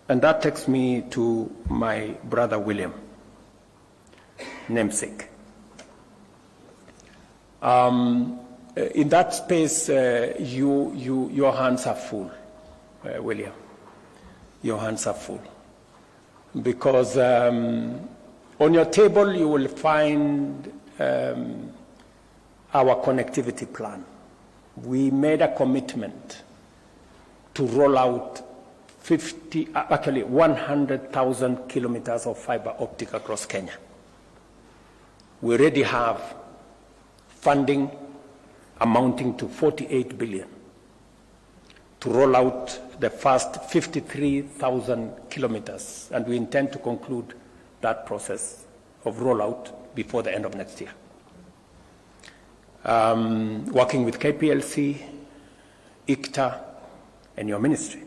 And that takes me to my brother William, namesake. In that space, your hands are full, William. Your hands are full. Because on your table you will find our connectivity plan. We made a commitment to roll out 100,000 kilometers of fiber optic across Kenya. We already have funding amounting to 48 billion to roll out the first 53,000 kilometers, and we intend to conclude that process of rollout before the end of next year. Working with KPLC, ICTA, and your ministry,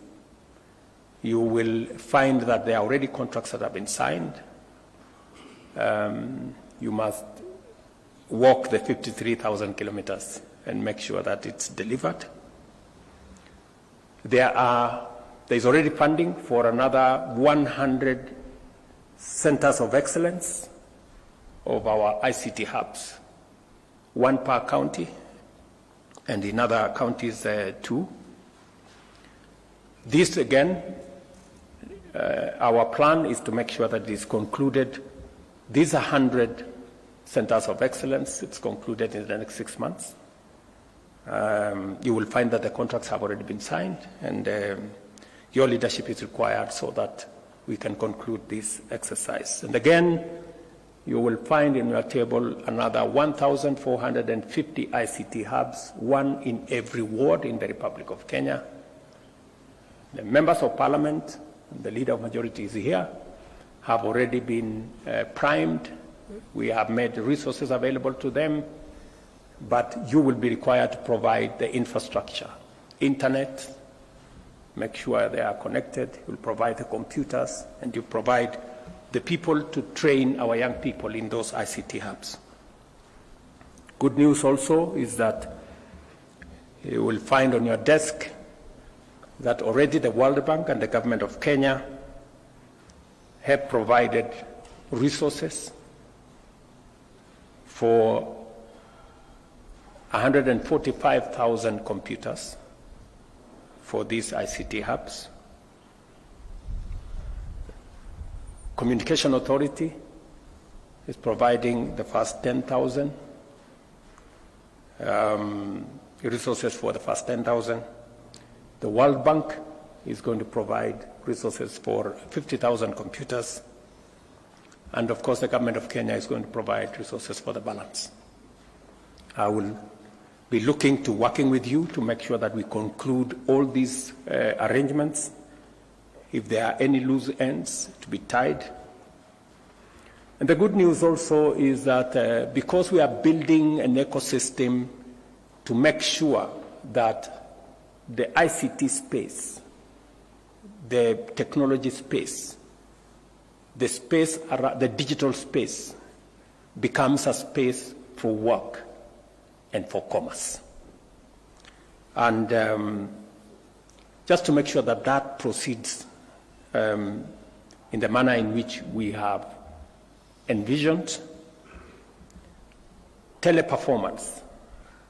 you will find that there are already contracts that have been signed. You must walk the 53,000 kilometers and make sure that it's delivered. There's already funding for another 100 centers of excellence of our ICT hubs, one per county, and in other counties two. This again, our plan is to make sure that it is concluded. These 100 centers of excellence, it's concluded in the next 6 months. You will find that the contracts have already been signed, and your leadership is required so that we can conclude this exercise. And again, you will find in your table another 1,450 ICT hubs, one in every ward in the Republic of Kenya. The members of parliament, the leader of majority is here, have already been primed. We have made resources available to them, but you will be required to provide the infrastructure, internet, make sure they are connected, you'll provide the computers, and you provide the people to train our young people in those ICT hubs. Good news also is that you will find on your desk that already the World Bank and the government of Kenya have provided resources for 145,000 computers for these ICT hubs. Communication Authority is providing the first 10,000 resources for the first 10,000. The World Bank is going to provide resources for 50,000 computers. And of course, the government of Kenya is going to provide resources for the balance. I will be looking to working with you to make sure that we conclude all these arrangements. If there are any loose ends, to be tied. And the good news also is that because we are building an ecosystem to make sure that the ICT space, the technology space, the space, the digital space becomes a space for work and for commerce. And just to make sure that that proceeds in the manner in which we have envisioned, Teleperformance,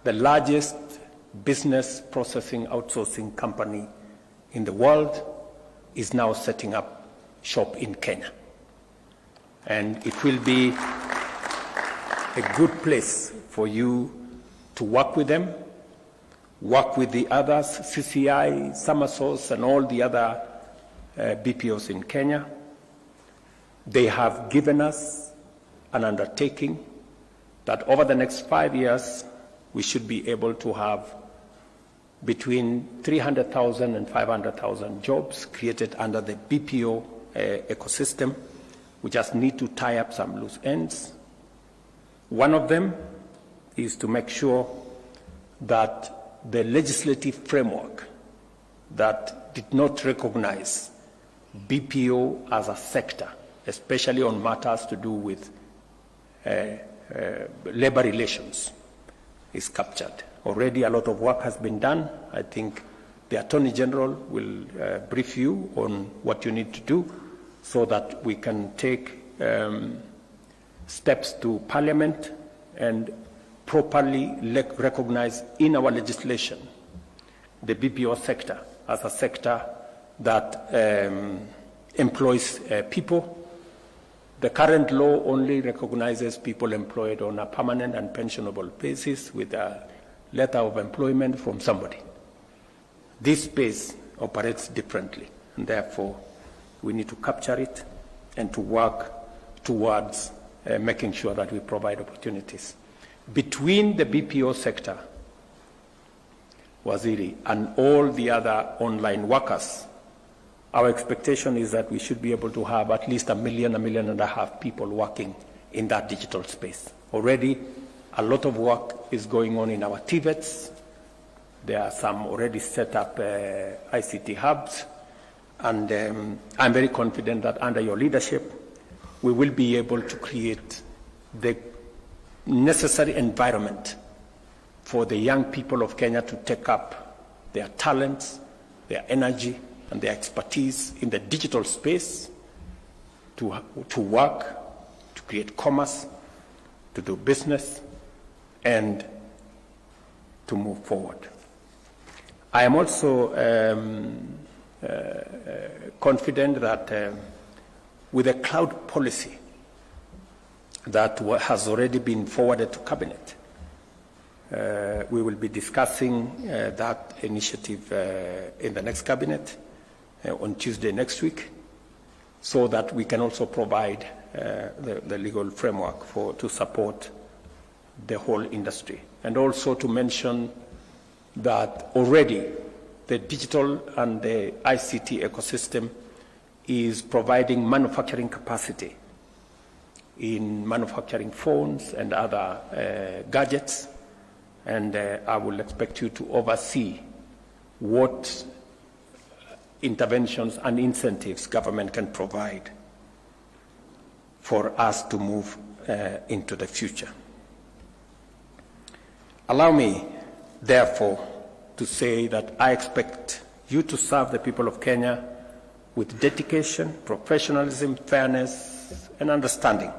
the largest business processing outsourcing company in the world, is now setting up shop in Kenya. And it will be a good place for you to work with them, work with the others, CCI, Summersource, and all the other BPOs in Kenya. They have given us an undertaking that over the next 5 years, we should be able to have between 300,000 and 500,000 jobs created under the BPO ecosystem. We just need to tie up some loose ends. One of them is to make sure that the legislative framework that did not recognize BPO as a sector, especially on matters to do with labor relations, is captured. Already a lot of work has been done. I think The Attorney General will brief you on what you need to do so that we can take steps to Parliament and properly recognize in our legislation the BPO sector as a sector that employs people. The current law only recognizes people employed on a permanent and pensionable basis with a letter of employment from somebody. This space operates differently, and therefore we need to capture it and to work towards making sure that we provide opportunities. Between the BPO sector, Waziri, and all the other online workers, our expectation is that we should be able to have at least 1 million, 1.5 million people working in that digital space. Already, a lot of work is going on in our TVETs. There are some already set up ICT hubs, and I'm very confident that under your leadership, we will be able to create the necessary environment for the young people of Kenya to take up their talents, their energy, and their expertise in the digital space to work, to create commerce, to do business, and to move forward. I am also confident that with a cloud policy that has already been forwarded to Cabinet, we will be discussing that initiative in the next Cabinet on Tuesday next week, so that we can also provide the legal framework to support the whole industry. And also to mention that already the digital and the ICT ecosystem is providing manufacturing capacity in manufacturing phones and other gadgets, and I will expect you to oversee what interventions and incentives government can provide for us to move into the future. Allow me, therefore, to say that I expect you to serve the people of Kenya with dedication, professionalism, fairness, and understanding.